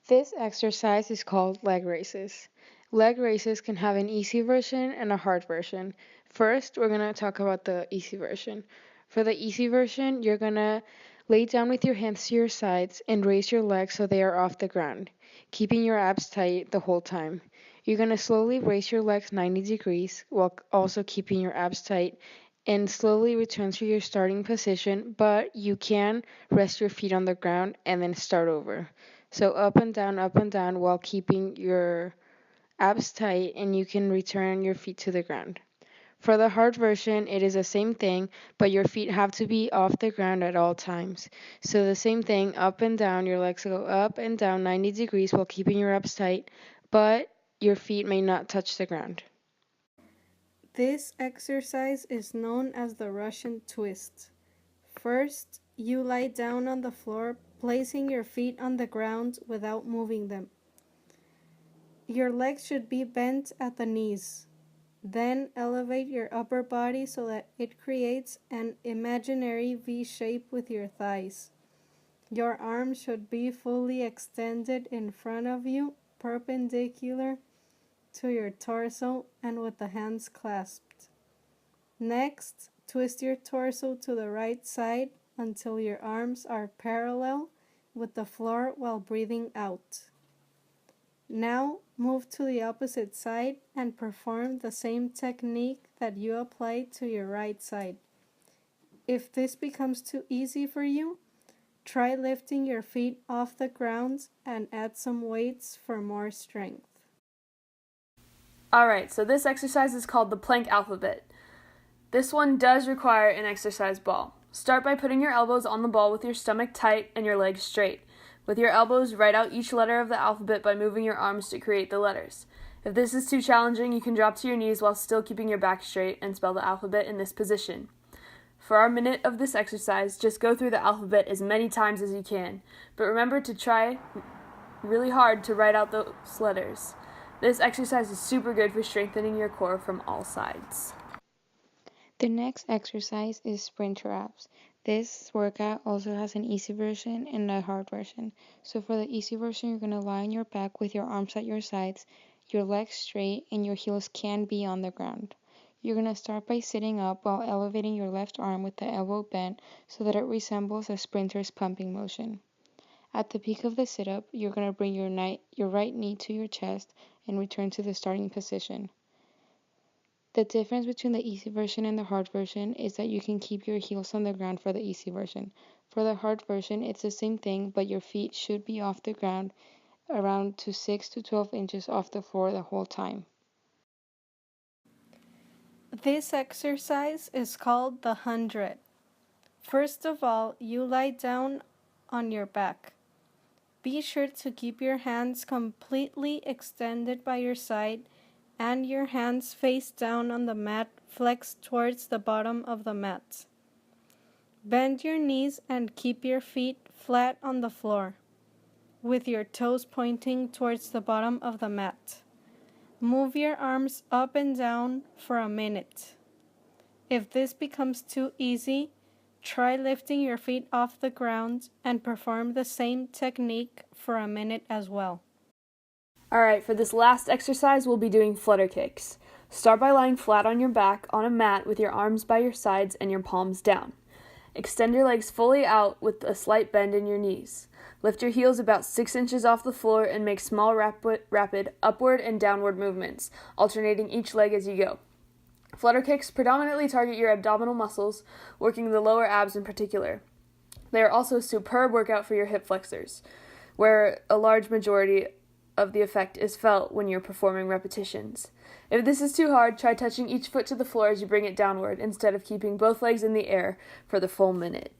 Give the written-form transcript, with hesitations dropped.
This exercise is called leg raises. Leg raises can have an easy version and a hard version. First, we're going to talk about the easy version. For the easy version, you're going to lay down with your hands to your sides and raise your legs so they are off the ground, keeping your abs tight the whole time. You're going to slowly raise your legs 90 degrees while also keeping your abs tight and slowly return to your starting position, but you can rest your feet on the ground and then start over. So up and down while keeping your abs tight, and you can return your feet to the ground. For the hard version, it is the same thing, but your feet have to be off the ground at all times. So the same thing, up and down, your legs go up and down 90 degrees while keeping your abs tight, but your feet may not touch the ground. This exercise is known as the Russian twist. First, you lie down on the floor, placing your feet on the ground without moving them. Your legs should be bent at the knees. Then elevate your upper body so that it creates an imaginary V shape with your thighs. Your arms should be fully extended in front of you, perpendicular to your torso and with the hands clasped. Next, twist your torso to the right side until your arms are parallel with the floor while breathing out. Now, move to the opposite side and perform the same technique that you applied to your right side. If this becomes too easy for you, try lifting your feet off the ground and add some weights for more strength. Alright, so this exercise is called the plank alphabet. This one does require an exercise ball. Start by putting your elbows on the ball with your stomach tight and your legs straight. With your elbows, write out each letter of the alphabet by moving your arms to create the letters. If this is too challenging, you can drop to your knees while still keeping your back straight and spell the alphabet in this position. For our minute of this exercise, just go through the alphabet as many times as you can, but remember to try really hard to write out those letters. This exercise is super good for strengthening your core from all sides. The next exercise is sprinter abs. This workout also has an easy version and a hard version. So for the easy version, you're going to lie on your back with your arms at your sides, your legs straight, and your heels can be on the ground. You're going to start by sitting up while elevating your left arm with the elbow bent so that it resembles a sprinter's pumping motion. At the peak of the sit-up, you're going to bring your right knee to your chest and return to the starting position. The difference between the easy version and the hard version is that you can keep your heels on the ground for the easy version. For the hard version, it's the same thing, but your feet should be off the ground around 6 to 12 inches off the floor the whole time. This exercise is called the 100. First of all, you lie down on your back. Be sure to keep your hands completely extended by your side and your hands face down on the mat, flexed towards the bottom of the mat. Bend your knees and keep your feet flat on the floor, with your toes pointing towards the bottom of the mat. Move your arms up and down for a minute. If this becomes too easy, try lifting your feet off the ground and perform the same technique for a minute as well. Alright, for this last exercise, we'll be doing flutter kicks. Start by lying flat on your back on a mat with your arms by your sides and your palms down. Extend your legs fully out with a slight bend in your knees. Lift your heels about 6 inches off the floor and make small rapid upward and downward movements, alternating each leg as you go. Flutter kicks predominantly target your abdominal muscles, working the lower abs in particular. They are also a superb workout for your hip flexors, where a large majority of the effect is felt when you're performing repetitions. If this is too hard, try touching each foot to the floor as you bring it downward instead of keeping both legs in the air for the full minute.